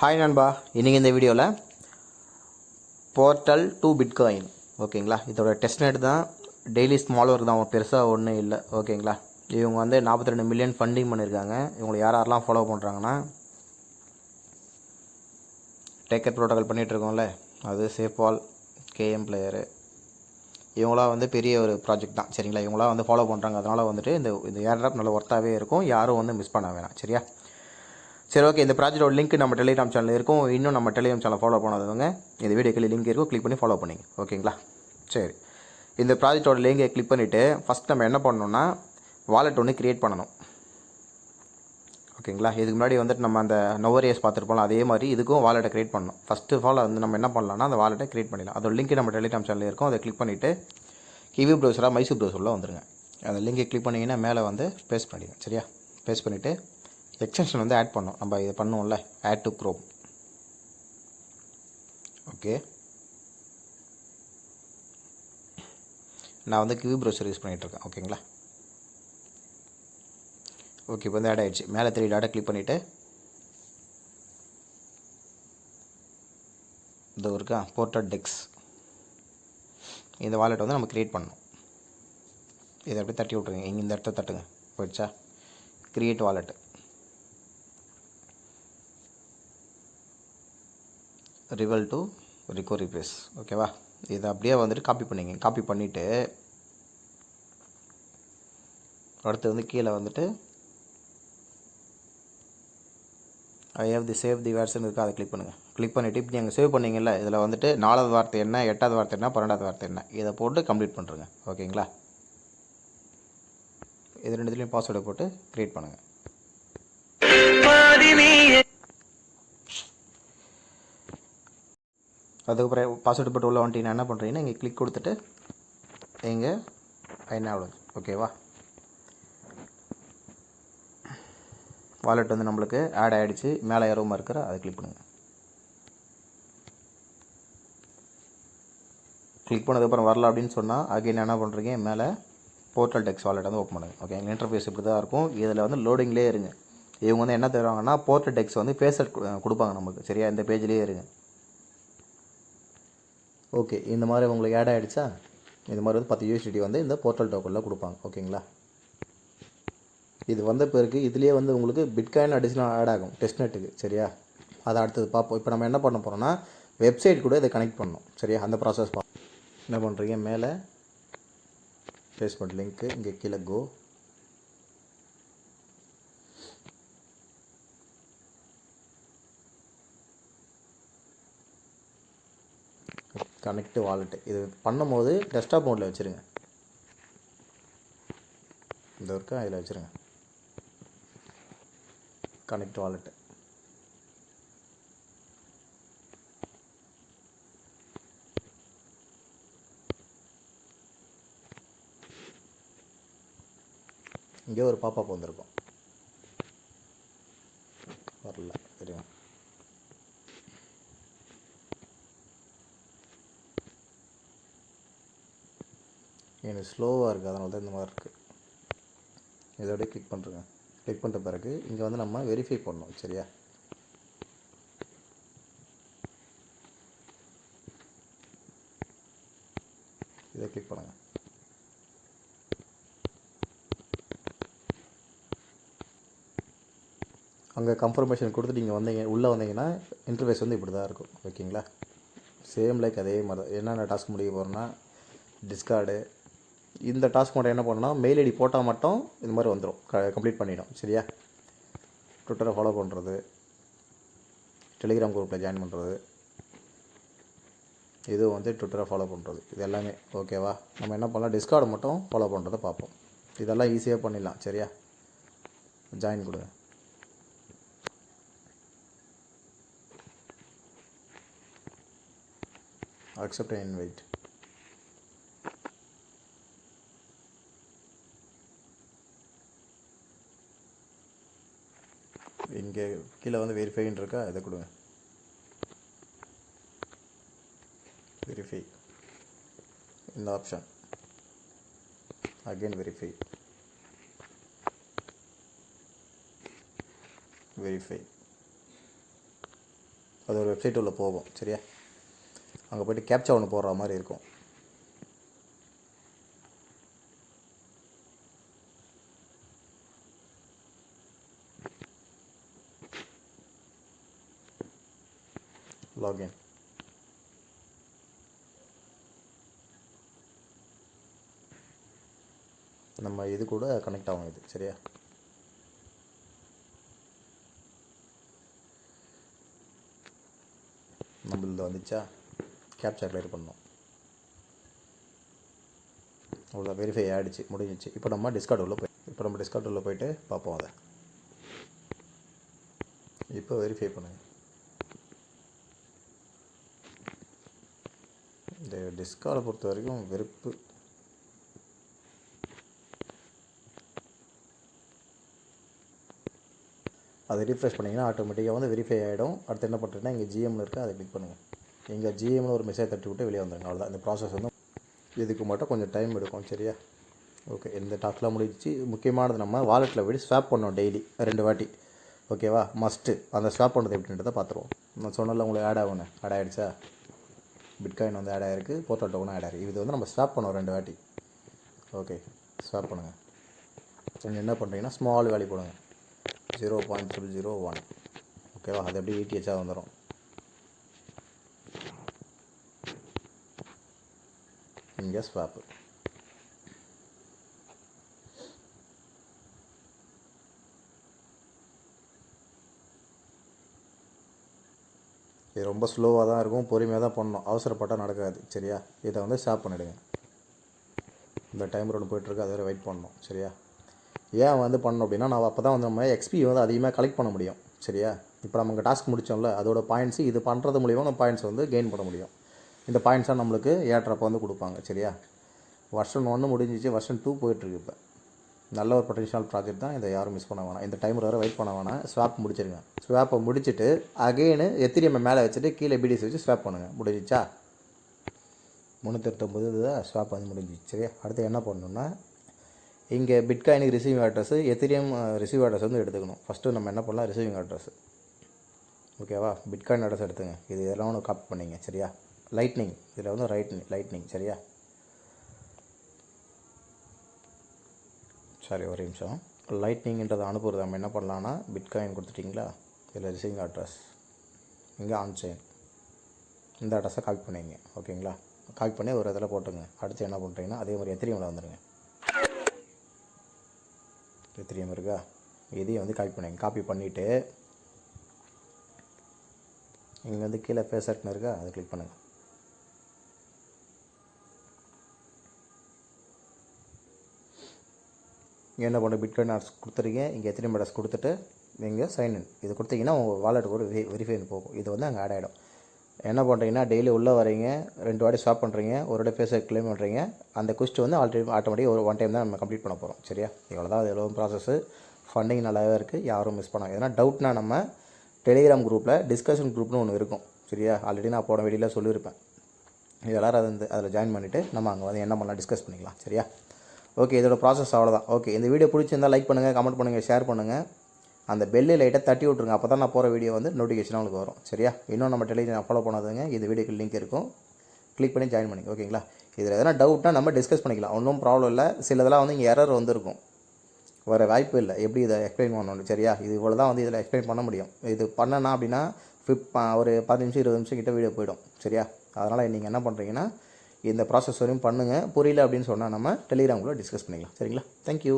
Hi நண்பா, இன்றைக்கி இந்த வீடியோவில் போர்ட்டல் டு பிட்காயின் ஓகேங்களா. இதோட டெஸ்ட்நெட் தான். டெய்லி ஸ்மால் ஒர்க் தான், பெருசாக ஒன்றும் இல்லை ஓகேங்களா. இவங்க வந்து 42 மில்லியன் ஃபண்டிங் பண்ணியிருக்காங்க. இவங்களை யாரெல்லாம் ஃபாலோ பண்ணுறாங்கன்னா, டேக்கர் ப்ரோட்டோக்கால் பண்ணிகிட்ருக்கோம்ல, அது சேஃபால், கேஎம் பிளேயரு, இவங்களாம் வந்து பெரிய ஒரு ப்ராஜெக்ட் தான் சரிங்களா. இவங்களாம் வந்து ஃபாலோ பண்ணுறாங்க. அதனால் வந்துட்டு இந்த ஏர்ட்ராப் நல்ல ஒர்த்தாகவே இருக்கும். யாரும் வந்து மிஸ் பண்ண வேணாம் சரியா. சரி ஓகே, இந்த ப்ராஜெக்டோட லிங்க் நம்ம டெலிகிராம் சேனலில் இருக்கும். இன்னும் நம்ம டெலிகிராம் சேனல் ஃபாலோ பண்ணாதவங்க இந்த வீடியோக்கு லிங்க் இருக்கும், கிளிக் பண்ணி ஃபாலோ பண்ணிங்க ஓகேங்களா. சரி, இந்த ப்ராஜெக்டோட லிங்கை கிளிக் பண்ணிவிட்டு ஃபஸ்ட் நம்ம என்ன பண்ணணும்னா வாலெட் ஒன்று க்ரியேட் பண்ணணும் ஓகேங்களா. இதுக்கு முன்னாடி வந்துட்டு நம்ம அந்த நோவரியஸ் பார்த்துருப்போம், அதே மாதிரி இதுக்கும் வாலெட்டை க்ரியேட் பண்ணணும். ஃபஸ்ட்டு ஆஃப் ஆல் வந்து நம்ம என்ன பண்ணலாம்னா அந்த வாலெட்டை க்ரியேட் பண்ணிடலாம். அதோட லிங்க் நம்ம டெலிகிராம் சேனலில் இருக்கும். அதை கிளிக் பண்ணிவிட்டு கிவி ப்ரௌசராக மைசூர் ப்ரௌசரில் வந்துருங்க. அந்த லிங்கை கிளிக் பண்ணிங்கன்னா மேலே வந்து பேஸ்ட் பண்ணிடுங்க சரியா. பேஸ்ட் பண்ணிவிட்டு எக்ஸ்டென்ஷன் வந்து ஆட் பண்ணோம். நம்ம இது பண்ணுவோம்ல, ஆட் டு க்ரோம். ஓகே, நான் வந்து கிவி ப்ரௌசர் யூஸ் பண்ணிகிட்ருக்கேன் ஓகேங்களா. ஓகே, இப்போ வந்து ஆட் ஆகிடுச்சு. மேலே 3 டாட்டை கிளிக் பண்ணிவிட்டு இந்த இருக்கா போர்ட்டல் டெக்ஸ், இந்த வாலெட் வந்து நம்ம க்ரியேட் பண்ணணும். இதை அப்படியே தட்டி விட்ருங்க, இங்கே இந்த இடத்த தட்டுங்க. போயிடுச்சா, create wallet, reveal to recovery phrase ஓகேவா. இதை அப்படியே வந்துட்டு காப்பி பண்ணிங்க. காப்பி பண்ணிவிட்டு அடுத்து வந்து கீழே வந்துட்டு ஐ ஹேவ் தி சேவ் தி வேர்ட்ஸ்னு இருக்குது, அதை கிளிக் பண்ணுங்கள். கிளிக் பண்ணிவிட்டு இப்போ நீங்கள் சேவ் பண்ணிங்கல்ல, இதில் வந்துட்டு 4வது வார்த்தை என்ன, 8வது வார்த்தை என்ன, 12வது வார்த்தை என்ன, இதை போட்டு கம்ப்ளீட் பண்ணுறேங்க ஓகேங்களா. இது ரெண்டுத்துலேயும் பாஸ்வேர்டை போட்டு க்ரியேட் பண்ணுங்கள். அதுக்கப்புறம் பாஸ்வேர்டு போட்டு உள்ள வந்துட்டீங்கன்னா என்ன பண்ணுறீங்கன்னா இங்கே கிளிக் கொடுத்துட்டு இங்கே என்ன அவ்வளோ ஓகேவா. வாலெட் வந்து நம்மளுக்கு ஆட் ஆகிடுச்சு. மேலே ஏரோமா இருக்கிற அதை கிளிக் பண்ணுங்கள். கிளிக் பண்ணதுக்கப்புறம் வரல அப்படின்னு சொன்னால் அகைன் என்ன பண்ணுறீங்க, மேலே போர்ட்டல் டெக்ஸ் வாலெட் வந்து ஓப்பன் பண்ணுங்கள். ஓகே, இன்டர்ஃபேஸ் இப்படி தான் இருக்கும். இதில் வந்து லோடிங்லேயே இருங்க. இவங்க வந்து என்ன தருவாங்கன்னா போர்ட்டல் டெக்ஸ் வந்து ஃபேஸட் கொடுப்பாங்க நமக்கு சரியா. இந்த பேஜ்லேயே இருங்க. ஓகே, இந்த மாதிரி உங்களுக்கு ஆட் ஆகிடுச்சா. இந்த மாதிரி வந்து 10 USDT வந்து இந்த போர்ட்டல் டோக்கனில் கொடுப்பாங்க ஓகேங்களா. இது வந்த பிறகு இதுலேயே வந்து உங்களுக்கு பிட்காயின் அடிஷனல் ஆட் ஆகும் டெஸ்ட்நெட்டுக்கு சரியா. அதை அடுத்தது பார்ப்போம். இப்போ நம்ம என்ன பண்ண போகிறோம்னா வெப்சைட் கூட இதை கனெக்ட் பண்ணணும் சரியா. அந்த ப்ராசஸ் என்ன பண்ணுறீங்க, மேலே ஃபேஸ்புக் லிங்க்கு, இங்கே கீழே கோ, கனெக்ட் வாலெட்டு. இது பண்ணும்போது டெஸ்க்டாப் மோடில் வச்சுருங்க. இந்த ஒர்க்கை அதில் வச்சுருங்க. கனெக்ட் வாலெட்டு, இங்கே ஒரு பாப்பா வந்திருக்கும், வரல தெரியும். எனக்கு ஸ்லோவாக இருக்குது, அதனால தான் இந்த மாதிரி இருக்குது. இதோடய கிளிக் பண்ணுறேங்க. கிளிக் பண்ணுற பிறகு இங்கே வந்து நம்ம வெரிஃபை பண்ணணும் சரியா. இதை கிளிக் பண்ணுங்கள். அங்கே கன்ஃபர்மேஷன் கொடுத்துட்டு இங்கே வந்தீங்க, உள்ளே வந்தீங்கன்னா இன்டர்ஃபேஸ் வந்து இப்படி தான் இருக்கும் ஓகேங்களா. சேம் லைக் அதே மாதிரி தான். என்னென்ன டாஸ்க் முடிய போகிறோன்னா டிஸ்கார்டு, இந்த டாஸ்க் மட்டும் என்ன பண்ணணும்னா மெயில் ஐடி போட்டால் மட்டும் இது மாதிரி வந்துடும், கம்ப்ளீட் பண்ணிடும் சரியா. ட்விட்டரை ஃபாலோ பண்ணுறது, டெலிகிராம் குரூப்பில் ஜாயின் பண்ணுறது, இது வந்து ட்விட்டரை ஃபாலோ பண்ணுறது, இது எல்லாமே ஓகேவா. நம்ம என்ன பண்ணலாம், டிஸ்கார்டு மட்டும் ஃபாலோ பண்ணுறதை பார்ப்போம். இதெல்லாம் ஈஸியாக பண்ணிடலாம் சரியா. ஜாயின் கொடுங்க. Accept invite. இங்கே கீழே வந்து வெரிஃபைன்னு இருக்கா, இதை கொடுங்க. வெரிஃபை, இந்த ஆப்ஷன் அகெயின் வெரிஃபை, வெரிஃபை, அது ஒரு வெப்சைட் உள்ள போகும். சரியா, அங்கே போய்ட்டு கேப்சா ஒன்று போடுற மாதிரி இருக்கும். லாகின். நம்ம இது கூட கனெக்ட் ஆகும் இது. சரியா, நம்மளது வந்துச்சா, கேப்சா கிளியர் பண்ணோம். அவ்வளோ வெரிஃபை ஆகிடுச்சு, முடிஞ்சிச்சு. இப்போ நம்ம டிஸ்கார்ட் உள்ள போயிட்டு பார்ப்போம். அதை இப்போ வெரிஃபை பண்ணுங்க. இந்த டிஸ்கார்டை பொறுத்த வரைக்கும் வெறுப்பு. அதை ரீஃப்ரெஷ் பண்ணிங்கன்னா ஆட்டோமேட்டிக்காக வந்து வெரிஃபை ஆகிடும். அடுத்து என்ன பண்ணுறீங்கன்னா இங்கே ஜிஎம்னு இருக்குது, அதை கிளிக் பண்ணுங்கள். இங்கே ஜிஎம்னு ஒரு மெசேஜ் தட்டி விட்டு வெளியே வந்துடுங்க. அவ்வளோதான். இந்த ப்ராசஸ் வந்து இதுக்கு மட்டும் கொஞ்சம் டைம் எடுக்கும். சரியா, ஓகே. இந்த டாஸ்க்லாம் முடிஞ்சிச்சு. முக்கியமானது, நம்ம வாலெட்டில் போய்ட்டு ஸ்வாப் பண்ணோம் டெய்லி 2 வாட்டி. ஓகேவா, மஸ்ட்டு. அந்த ஸ்வாப் பண்ணுறது எப்படின்றத பார்த்துருவோம். நான் சொன்னல உங்களுக்கு ஆட் ஆகிடுச்சா, பிட்காயின் வந்து ஆட் ஆகிருக்கு, போர்ட்டல் டோக்கனும் ஆட் ஆகிருக்கு. இது வந்து நம்ம ஸ்வாப் பண்ணோம் 2 வாட்டி. ஓகே, ஸ்வாப் பண்ணுங்கள். நீங்கள் என்ன பண்ணுறீங்கன்னா ஸ்மால் வேல்யூ போடுங்க, 0.001. ஓகேவா, அது எப்படி ETH வந்துடும். இங்கே ஸ்வாப்பு. இது ரொம்ப ஸ்லோவாக தான் இருக்கும், பொறுமையாக தான் பண்ணணும், அவசரப்பட்டால் நடக்காது. சரியா, இதை வந்து ஸ்டாப் பண்ணிவிடுங்க. இந்த டைமர் ஒன்று போய்ட்டுருக்கு, அதை வெயிட் பண்ணணும். சரியா, ஏன் வந்து பண்ணணும் அப்படின்னா, நான் அப்போ தான் வந்து நம்ம XP வந்து அதிகமாக கலெக்ட் பண்ண முடியும். சரியா, இப்போ நமக்கு டாஸ்க் முடித்தோம்ல, அதோட பாயிண்ட்ஸு இது பண்ணுறது மூலிமா நம்ம பாயிண்ட்ஸ் வந்து கெயின் பண்ண முடியும். இந்த பாயிண்ட்ஸாக நம்மளுக்கு ஏற்றப்போ வந்து கொடுப்பாங்க. சரியா, வெர்ஷன் 1 முடிஞ்சிச்சு, வெர்ஷன் 2 போயிட்டுருக்கு. இப்போ நல்ல ஒரு பொட்டன்ஷியல் ப்ராஜெக்ட் தான். இதை யாரும் மிஸ் பண்ண வேணாம். இந்த டைமர் வரை வெயிட் பண்ண வேணாம். ஸ்வாப் முடிச்சிருங்க. ஸ்வாப்பை முடிச்சுட்டு அகெயினு எத்திரியம் மேலே வச்சுட்டு கீழே BTC வச்சு ஸ்வாப் பண்ணுங்கள். முடிஞ்சிச்சா, 389 தான் ஸ்வாப் வந்து முடிஞ்சிச்சு. சரியா, அடுத்து என்ன பண்ணணுன்னா, இங்கே பிட்காயினுக்கு receiving address, ethereum receive address வந்து எடுத்துக்கணும். ஃபஸ்ட்டு நம்ம என்ன பண்ணலாம், ரிசீவிங் அட்ரஸ். ஓகேவா, பிட்காயின் அட்ரஸ் எடுத்துங்க. இதெல்லாம் ஒன்று காப்பி பண்ணிங்க. சரியா, லைட்னிங், இதில் வந்து லைட்னிங். சரியா, சாரி ஒரு நிமிஷம். லைட்னிங்ன்றதை அனுப்புறது நம்ம என்ன பண்ணலான்னா, பிட்காயின் கொடுத்துட்டிங்களா, இதில் ரிசீவிங் அட்ரஸ், இங்கே ஆன்சைன், இந்த அட்ரஸை காப்பி பண்ணிங்க. ஓகேங்களா, காப்பி பண்ணி ஒரு இதில் போட்டுங்க. அடுத்து என்ன பண்ணுறீங்கன்னா, அதே மாதிரி எத்திரியமில் வந்துடுங்க. எத்திரியம் இருக்கா, இதையும் வந்து காப்பி பண்ணிங்க. காப்பி பண்ணிவிட்டு இங்கே வந்து கீழே பேசட்னு இருக்கா, அதை கிளிக் பண்ணுங்கள். இங்கே என்ன பண்ண, பிட்காயின் அட்ரஸ் கொடுத்துருக்கீங்க, இங்கே எத்திரியம் அட்ரஸ் கொடுத்துட்டு நீங்கள் சைன்இன் இது கொடுத்தீங்கன்னா உங்கள் வாலெட்டுக்கு ஒரு வெரிஃபைன் போகும். இது வந்து அங்கே ஆட் ஆகிடும். என்ன பண்ணுறீங்கன்னா, டெய்லி உள்ளே வரீங்க, 2 வாட்டி ஸ்வாப் பண்ணுறீங்க, ஒரு வாட்டி பேச கிளைம் பண்ணுறீங்க. அந்த குஸ்ட் வந்து ஆட்டோமேட்டிக்காக ஒரு 1 டைம் தான் நம்ம கம்ப்ளீட் பண்ண போகிறோம். சரியா, இவ்வளோ தான். எவ்வளோ ப்ராசஸ்ஸு, ஃபண்டிங் நல்லாவே இருக்குது, யாரும் மிஸ் பண்ணாங்க. எதனா டவுட்னா நம்ம டெலிகிராம் குரூப்பில் டிஸ்கஷன் குரூப்னு ஒன்று இருக்கும். சரியா, ஆல்ரெடி நான் போன வீடியோவில் சொல்லியிருப்பேன். இது எல்லோரும் அதில் ஜாயின் பண்ணிவிட்டு நம்ம அங்கே வந்து என்ன பண்ணலாம் டிஸ்கஸ் பண்ணிக்கலாம். சரியா, ஓகே. இதோட ப்ராசஸ் அவ்வளோதான். ஓகே, இந்த வீடியோ பிடிச்சிருந்தால் லைக் பண்ணுங்கள், கமெண்ட் பண்ணுங்கள், ஷேர் பண்ணுங்கள். அந்த பெல்லு லைட்டாக தட்டி விட்ருங்க. அப்போ தான் நான் போகிற வீடியோ வந்து நோட்டிஃபிகேஷன் உங்களுக்கு வரும். சரியா, இன்னும் நம்ம டெலிகிராம் ஃபாலோ பண்ணாதுங்க, இந்த வீடியோக்கு லிங்க் இருக்கும், கிளிக் பண்ணி ஜாயின் பண்ணிங்க. ஓகேங்களா, இதில் எதனா டவுட்னா நம்ம டிஸ்கஸ் பண்ணிக்கலாம், ஒன்றும் ப்ராப்ளம் இல்லை. சிலதெல்லாம் வந்து இங்கே எரர் வந்துருக்கும், வர வாய்ப்பு இல்லை. எப்படி இதை எக்ஸ்பிளைன் பண்ணணும். சரியா, இது இவ்வளோ தான் வந்து இதில் எக்ஸ்பிளைன் பண்ண முடியும். இது பண்ணனா அப்படின்னா ஒரு 10 நிமிஷம் 20 நிமிஷம் கிட்ட வீடியோ போயிடும். சரியா, அதனால் நீங்கள் என்ன பண்ணுறீங்கன்னா, இந்த ப்ராசஸ் வரையும் பண்ணுங்கள். புரியல அப்படின்னு சொன்னால் நம்ம டெலிகிராமில் டிஸ்கஸ் பண்ணிக்கலாம். சரிங்களா, தேங்க்யூ.